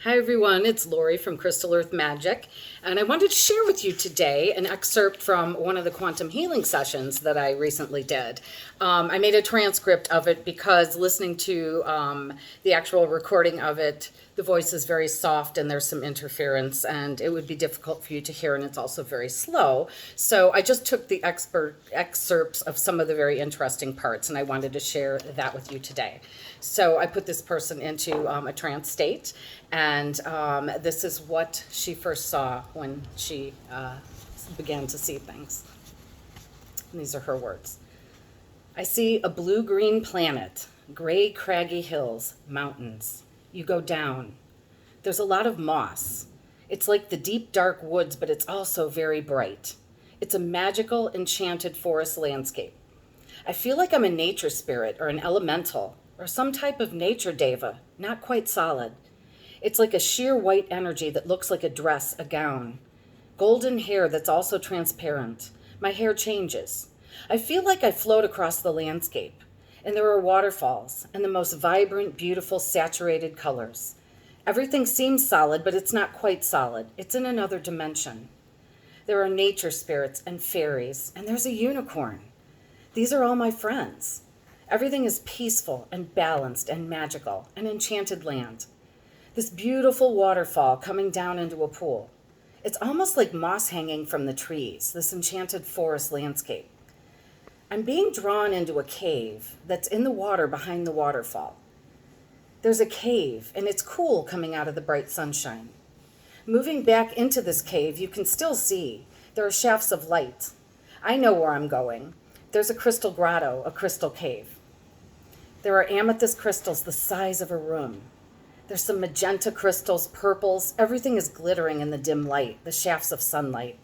Hi everyone, it's Lori from Crystal Earth Magic, and I wanted to share with you today an excerpt from one of the quantum healing sessions that I recently did. I made a transcript of it because listening to the actual recording of it, the voice is very soft and there's some interference and it would be difficult for you to hear, and it's also very slow. So I just took the excerpts of some of the very interesting parts and I wanted to share that with you today. So I put this person into a trance state, and this is what she first saw when she began to see things. And these are her words. I see a blue-green planet, gray craggy hills, mountains. You go down. There's a lot of moss. It's like the deep dark woods, but it's also very bright. It's a magical, enchanted forest landscape. I feel like I'm a nature spirit or an elemental or some type of nature deva, not quite solid. It's like a sheer white energy that looks like a dress, a gown. Golden hair that's also transparent. My hair changes. I feel like I float across the landscape, and there are waterfalls and the most vibrant, beautiful, saturated colors. Everything seems solid, but it's not quite solid. It's in another dimension. There are nature spirits and fairies, and there's a unicorn. These are all my friends. Everything is peaceful and balanced and magical, an enchanted land. This beautiful waterfall coming down into a pool. It's almost like moss hanging from the trees, this enchanted forest landscape. I'm being drawn into a cave that's in the water behind the waterfall. There's a cave, and it's cool coming out of the bright sunshine. Moving back into this cave, you can still see there are shafts of light. I know where I'm going. There's a crystal grotto, a crystal cave. There are amethyst crystals the size of a room. There's some magenta crystals, purples. Everything is glittering in the dim light, the shafts of sunlight.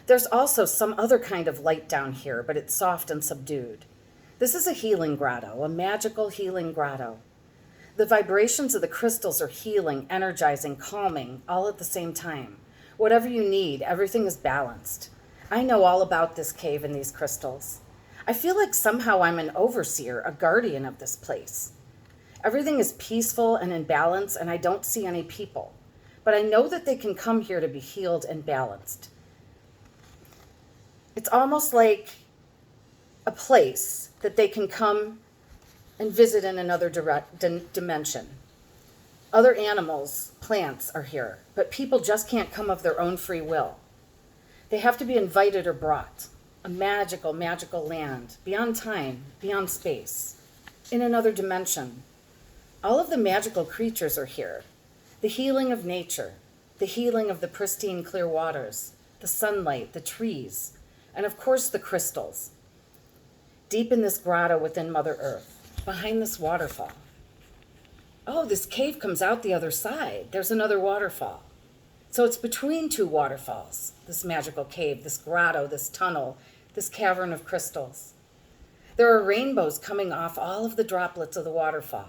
There's also some other kind of light down here, but it's soft and subdued. This is a healing grotto, a magical healing grotto. The vibrations of the crystals are healing, energizing, calming, all at the same time. Whatever you need, everything is balanced. I know all about this cave and these crystals. I feel like somehow I'm an overseer, a guardian of this place. Everything is peaceful and in balance, and I don't see any people. But I know that they can come here to be healed and balanced. It's almost like a place that they can come and visit in another dimension. Other animals, plants are here, but people just can't come of their own free will. They have to be invited or brought. A magical, magical land, beyond time, beyond space, in another dimension. All of the magical creatures are here. The healing of nature, the healing of the pristine clear waters, the sunlight, the trees, and of course the crystals. Deep in this grotto within Mother Earth, behind this waterfall. Oh, this cave comes out the other side. There's another waterfall. So it's between two waterfalls, this magical cave, this grotto, this tunnel, this cavern of crystals. There are rainbows coming off all of the droplets of the waterfall.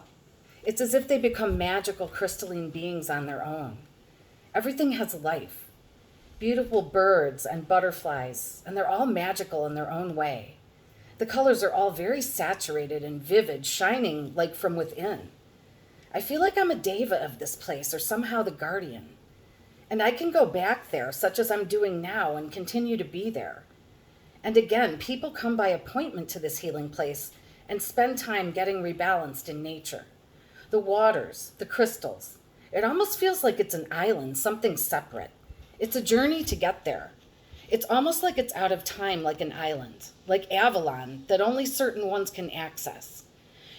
It's as if they become magical crystalline beings on their own. Everything has life. Beautiful birds and butterflies, and they're all magical in their own way. The colors are all very saturated and vivid, shining like from within. I feel like I'm a deva of this place, or somehow the guardian. And I can go back there, such as I'm doing now, and continue to be there. And again, people come by appointment to this healing place and spend time getting rebalanced in nature. The waters, the crystals. It almost feels like it's an island, something separate. It's a journey to get there. It's almost like it's out of time, like an island, like Avalon, that only certain ones can access.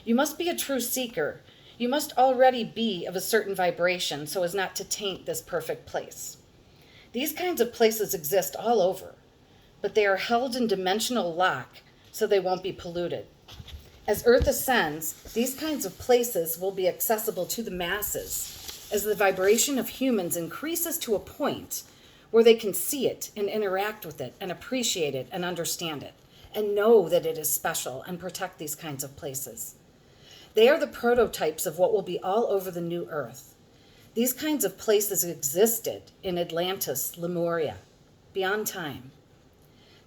You must be a true seeker. You must already be of a certain vibration so as not to taint this perfect place. These kinds of places exist all over, but they are held in dimensional lock so they won't be polluted. As Earth ascends, these kinds of places will be accessible to the masses as the vibration of humans increases to a point where they can see it and interact with it and appreciate it and understand it and know that it is special and protect these kinds of places. They are the prototypes of what will be all over the new Earth. These kinds of places existed in Atlantis, Lemuria, beyond time.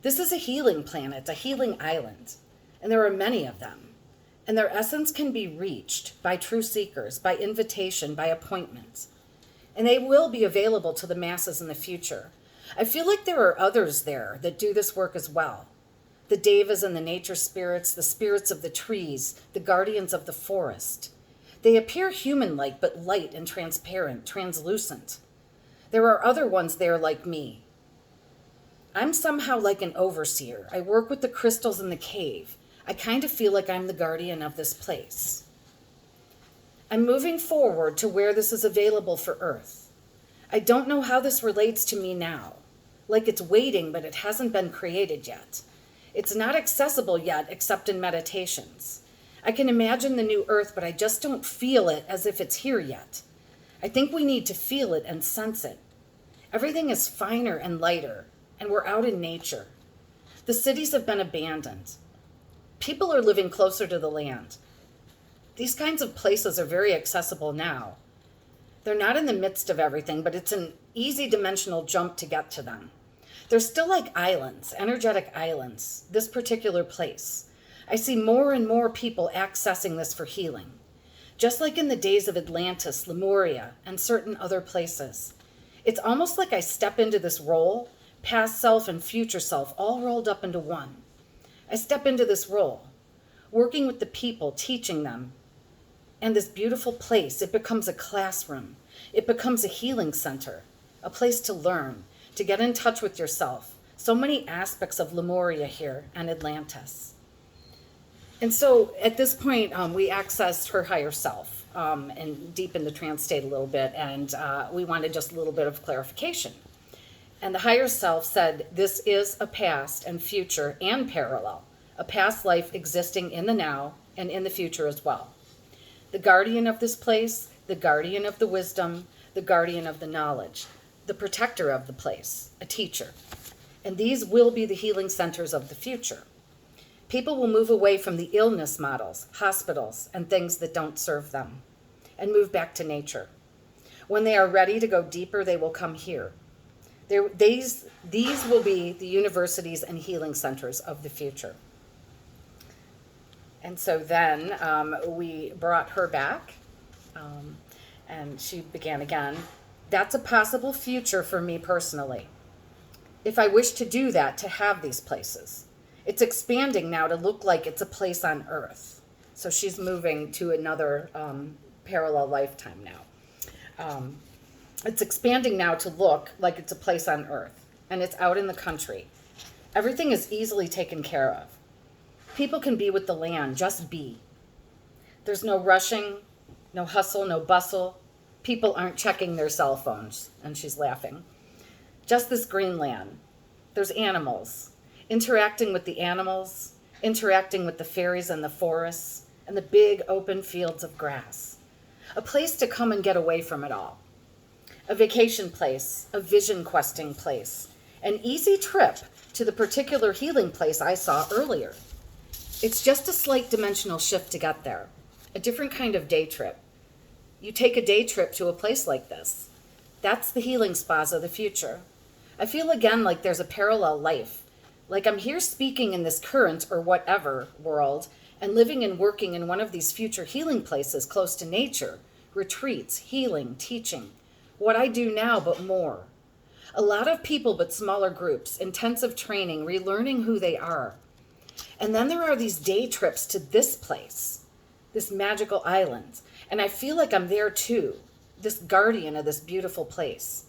This is a healing planet, a healing island, and there are many of them. And their essence can be reached by true seekers, by invitation, by appointment. and they will be available to the masses in the future. I feel like there are others there that do this work as well. The devas and the nature spirits, the spirits of the trees, the guardians of the forest. They appear human-like, but light and transparent, translucent. There are other ones there like me. I'm somehow like an overseer. I work with the crystals in the cave. I kind of feel like I'm the guardian of this place. I'm moving forward to where this is available for Earth. I don't know how this relates to me now. Like it's waiting, but it hasn't been created yet. It's not accessible yet, except in meditations. I can imagine the new Earth, but I just don't feel it as if it's here yet. I think we need to feel it and sense it. Everything is finer and lighter, and we're out in nature. The cities have been abandoned. People are living closer to the land. These kinds of places are very accessible now. They're not in the midst of everything, but it's an easy dimensional jump to get to them. They're still like islands, energetic islands, this particular place. I see more and more people accessing this for healing. Just like in the days of Atlantis, Lemuria, and certain other places. It's almost like I step into this role, past self and future self, all rolled up into one. I step into this role, working with the people, teaching them. And this beautiful place, it becomes a classroom. It becomes a healing center, a place to learn, to get in touch with yourself. So many aspects of Lemuria here and Atlantis. And so at this point, we accessed her higher self and deep in the trance state a little bit, and we wanted just a little bit of clarification. And the higher self said, this is a past and future and parallel, a past life existing in the now and in the future as well. The guardian of this place, the guardian of the wisdom, the guardian of the knowledge, the protector of the place, a teacher. And these will be the healing centers of the future. People will move away from the illness models, hospitals, and things that don't serve them, and move back to nature. When they are ready to go deeper, they will come here. These will be the universities and healing centers of the future. And so then we brought her back, and she began again. That's a possible future for me personally. If I wish to do that, to have these places. It's expanding now to look like it's a place on Earth. So she's moving to another parallel lifetime now. It's expanding now to look like it's a place on Earth, and it's out in the country. Everything is easily taken care of. People can be with the land, just be. There's no rushing, no hustle, no bustle. People aren't checking their cell phones, and she's laughing. Just this green land. There's animals, interacting with the animals, interacting with the fairies and the forests, and the big open fields of grass. A place to come and get away from it all. A vacation place, a vision questing place, an easy trip to the particular healing place I saw earlier. It's just a slight dimensional shift to get there, a different kind of day trip. You take a day trip to a place like this. That's the healing spas of the future. I feel again like there's a parallel life, like I'm here speaking in this current or whatever world and living and working in one of these future healing places close to nature, retreats, healing, teaching. What I do now, but more. A lot of people, but smaller groups, intensive training, relearning who they are. And then there are these day trips to this place, this magical island. And I feel like I'm there too, this guardian of this beautiful place.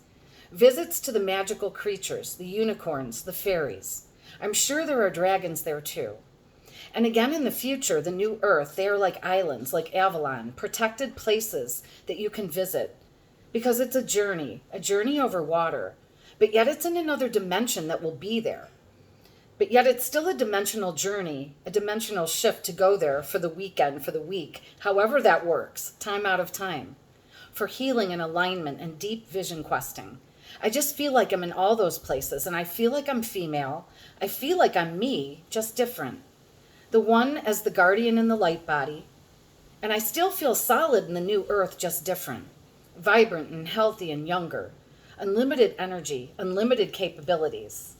Visits to the magical creatures, the unicorns, the fairies. I'm sure there are dragons there too. And again in the future, the new Earth, they are like islands, like Avalon, protected places that you can visit. Because it's a journey over water. But yet it's in another dimension that will be there. But yet it's still a dimensional journey, a dimensional shift to go there for the weekend, for the week, however that works, time out of time, for healing and alignment and deep vision questing. I just feel like I'm in all those places, and I feel like I'm female. I feel like I'm me, just different. The one as the guardian in the light body. And I still feel solid in the new Earth, just different. Vibrant and healthy and younger. Unlimited energy, unlimited capabilities.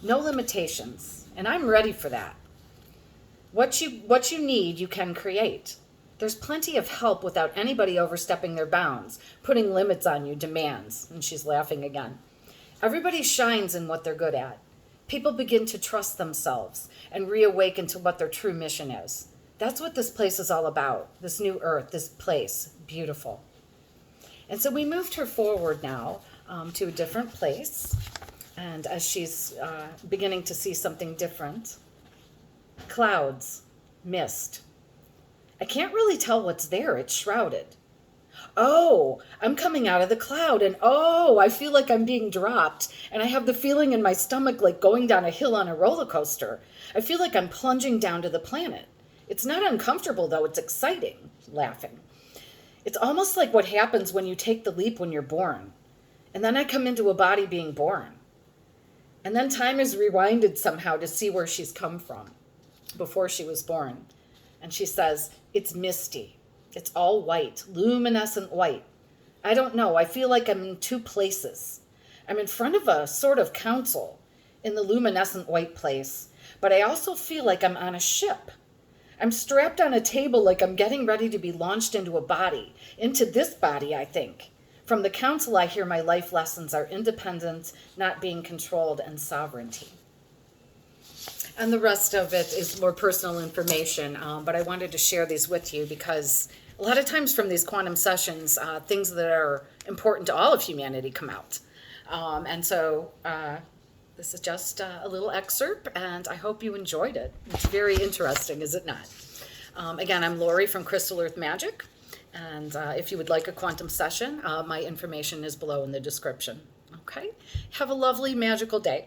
No limitations, and I'm ready for that. What you need, you can create. There's plenty of help without anybody overstepping their bounds, putting limits on you, demands. And she's laughing again. Everybody shines in what they're good at. People begin to trust themselves and reawaken to what their true mission is. That's what this place is all about, this new earth, this place, beautiful. And so we moved her forward now to a different place. And as she's beginning to see something different, clouds, mist. I can't really tell what's there. It's shrouded. Oh, I'm coming out of the cloud, and oh, I feel like I'm being dropped, and I have the feeling in my stomach like going down a hill on a roller coaster. I feel like I'm plunging down to the planet. It's not uncomfortable, though. It's exciting, laughing. It's almost like what happens when you take the leap when you're born. And then I come into a body being born. And then time is rewinded somehow to see where she's come from before she was born. And she says, it's misty. It's all white, luminescent white. I don't know. I feel like I'm in two places. I'm in front of a sort of council in the luminescent white place, but I also feel like I'm on a ship. I'm strapped on a table like I'm getting ready to be launched into a body, into this body, I think. From the council, I hear my life lessons are independence, not being controlled, and sovereignty. And the rest of it is more personal information, but I wanted to share these with you because a lot of times from these quantum sessions, things that are important to all of humanity come out. And so this is just a little excerpt, and I hope you enjoyed it. It's very interesting, is it not? Again, I'm Lori from Crystal Earth Magic, and if you would like a quantum session, my information is below in the description. Okay? Have a lovely, magical day.